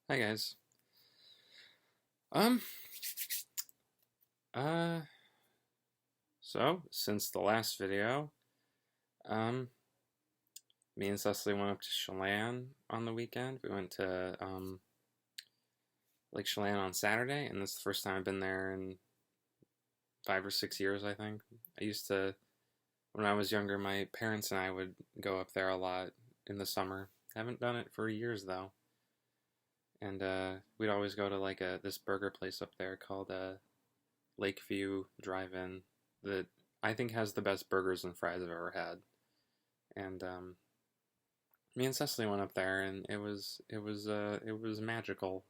Hi guys. Um, uh, so since the last video, um, me and Cecily went up to Chelan on the weekend. We went to Lake Chelan on Saturday, and this is the first time I've been there in 5 or 6 years, I think. I used to, when I was younger, my parents and I would go up there a lot in the summer. Haven't done it for years though, and we'd always go to like this burger place up there called Lakeview Drive-In that I think has the best burgers and fries I've ever had. And me and Cecily went up there, and it was magical,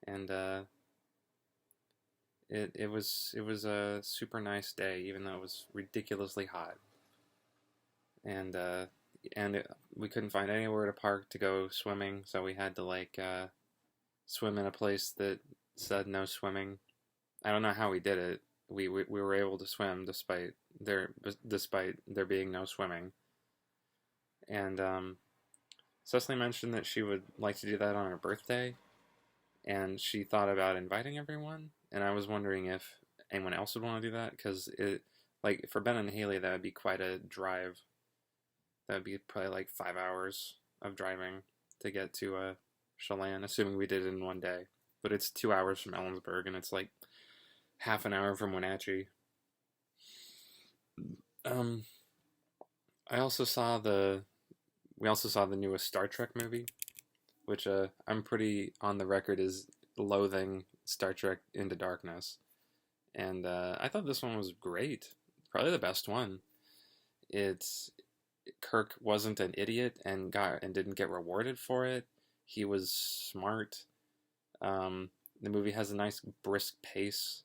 and it was a super nice day, even though it was ridiculously hot, and we couldn't find anywhere to park to go swimming, so we had to swim in a place that said no swimming. I don't know how we did it. We were able to swim despite there being no swimming. And Cecily mentioned that she would like to do that on her birthday, and she thought about inviting everyone. And I was wondering if anyone else would want to do that, because like for Ben and Haley, that would be quite a drive. That would be probably like 5 hours of driving to get to Chelan, assuming we did it in one day. But it's 2 hours from Ellensburg, and it's like half an hour from Wenatchee. Um, I also saw the we also saw the newest Star Trek movie, which I'm pretty on the record as loathing Star Trek Into Darkness, and I thought this one was great, probably the best one. It's Kirk wasn't an idiot and didn't get rewarded for it. He was smart. The movie has a nice brisk pace.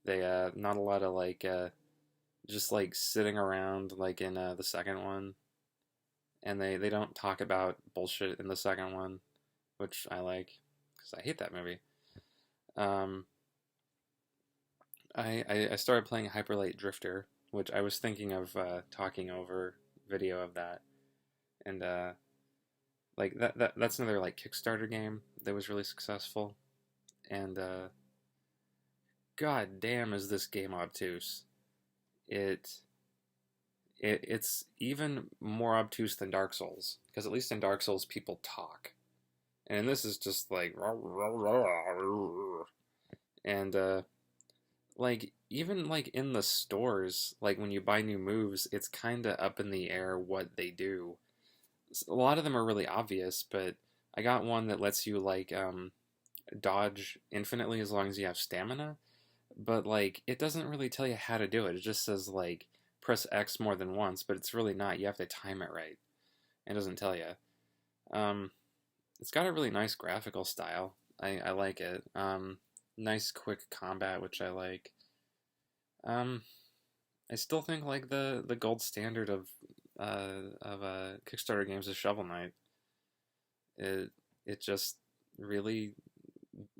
They not a lot of just like sitting around like in the second one, and they don't talk about bullshit in the second one, which I like because I hate that movie. Um, I started playing Hyper Light Drifter, which I was thinking of talking over video of that, and like that's another like Kickstarter game that was really successful, and god damn is this game obtuse. It it's even more obtuse than Dark Souls, because at least in Dark Souls people talk, and this is just like and like even like in the stores, like when you buy new moves, it's kind of up in the air what they do. A lot of them are really obvious, but I got one that lets you dodge infinitely as long as you have stamina, but like it doesn't really tell you how to do it. It just says like press X more than once, but it's really not. You have to time it right. It doesn't tell you. Um, it's got a really nice graphical style. I like it. Nice quick combat, which I like. Um, I still think like the gold standard of Kickstarter games is Shovel Knight. It it just really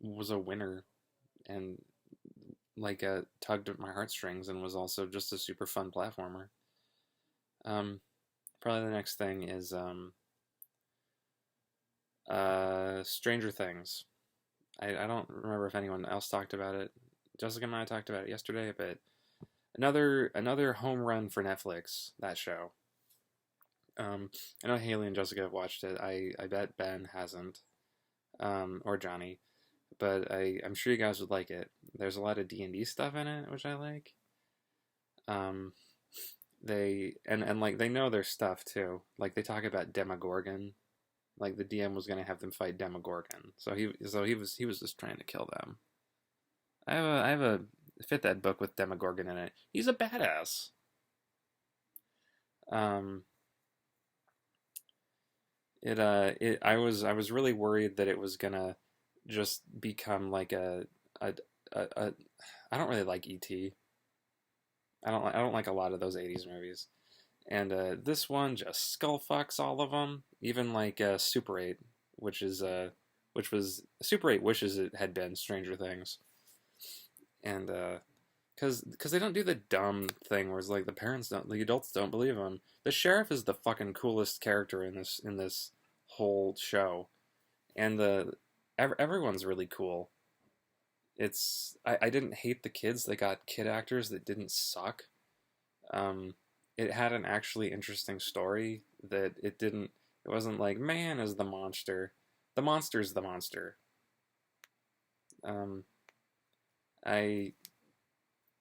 was a winner, and tugged at my heartstrings, and was also just a super fun platformer. Um, Probably the next thing is Stranger Things. I don't remember if anyone else talked about it. Jessica and I talked about it yesterday, but another home run for Netflix, that show. I know Haley and Jessica have watched it. I bet Ben hasn't, or Johnny, but I'm sure you guys would like it. There's a lot of D&D stuff in it, which I like. Um, and like they know their stuff too. Like they talk about Demogorgon. Like the DM was gonna have them fight Demogorgon, so he was just trying to kill them. I have a fit that book with Demogorgon in it. He's a badass. Um, I was really worried that it was gonna just become like a I don't really like E.T. I don't like a lot of those '80s movies, and this one just skull fucks all of them. Even like Super 8, which was Super 8 wishes it had been Stranger Things, and because they don't do the dumb thing where it's like the adults don't believe him. The sheriff is the fucking coolest character in this whole show, and everyone's really cool. I didn't hate the kids. They got kid actors that didn't suck. Um, it had an actually interesting story that it wasn't like man is the monster. The monster's the monster. Um, I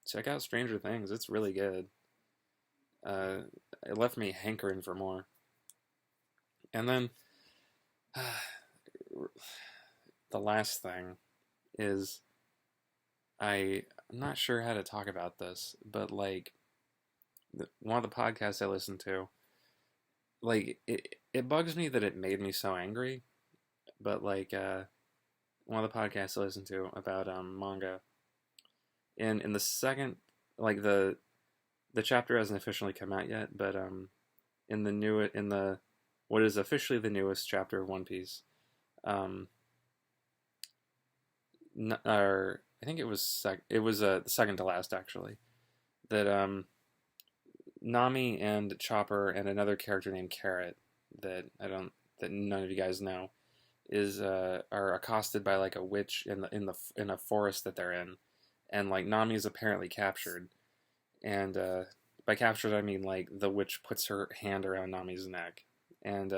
check out Stranger Things. It's really good. Uh, it left me hankering for more. And then the last thing is I'm not sure how to talk about this, but like one of the podcasts I listen to, like it bugs me that it made me so angry. But like one of the podcasts I listen to about manga, and in the second, like the chapter hasn't officially come out yet, but in the what is officially the newest chapter of One Piece, um, or I think it was the second to last actually, that Nami and Chopper and another character named Carrot that none of you guys know is are accosted by like a witch in a forest that they're in, and like Nami is apparently captured, and by captured I mean like the witch puts her hand around Nami's neck, and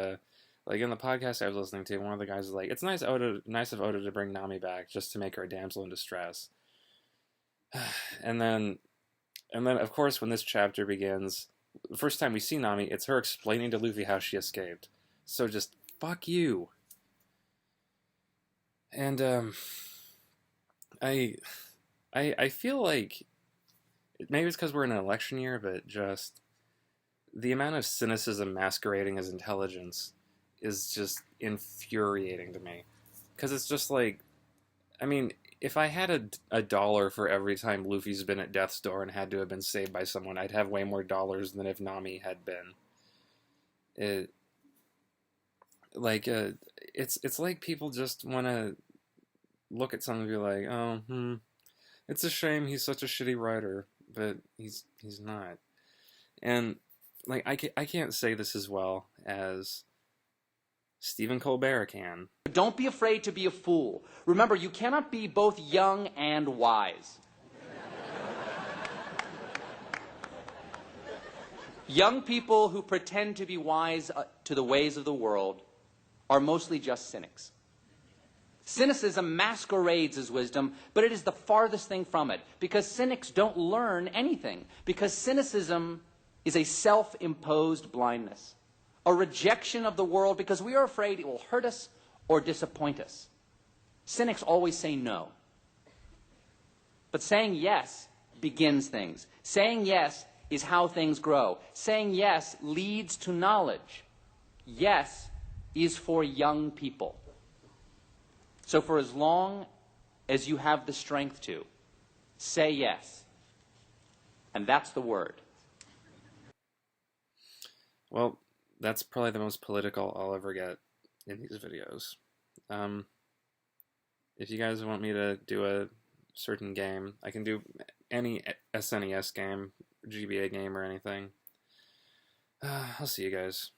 like in the podcast I was listening to, one of the guys was like, "It's nice of Oda to bring Nami back just to make her a damsel in distress," and then of course when this chapter begins, the first time we see Nami, it's her explaining to Luffy how she escaped. So just fuck you. And I feel like maybe it's because we're in an election year, but just the amount of cynicism masquerading as intelligence is just infuriating to me. Because it's just like, I mean, if I had a dollar for every time Luffy's been at death's door and had to have been saved by someone, I'd have way more dollars than if Nami had been. It like it's like people just want to look at something and be like, oh, it's a shame he's such a shitty writer, but he's not. And like I can't say this as well as Stephen Colbert can. Don't be afraid to be a fool. Remember, you cannot be both young and wise. Young people who pretend to be wise to the ways of the world are mostly just cynics. Cynicism masquerades as wisdom, but it is the farthest thing from it, because cynics don't learn anything, because cynicism is a self-imposed blindness, a rejection of the world because we are afraid it will hurt us or disappoint us. Cynics always say no. But saying yes begins things. Saying yes is how things grow. Saying yes leads to knowledge. Yes is for young people. So for as long as you have the strength to, say yes. And that's the word. Well, that's probably the most political I'll ever get in these videos. If you guys want me to do a certain game, I can do any SNES game, GBA game, or anything. I'll see you guys.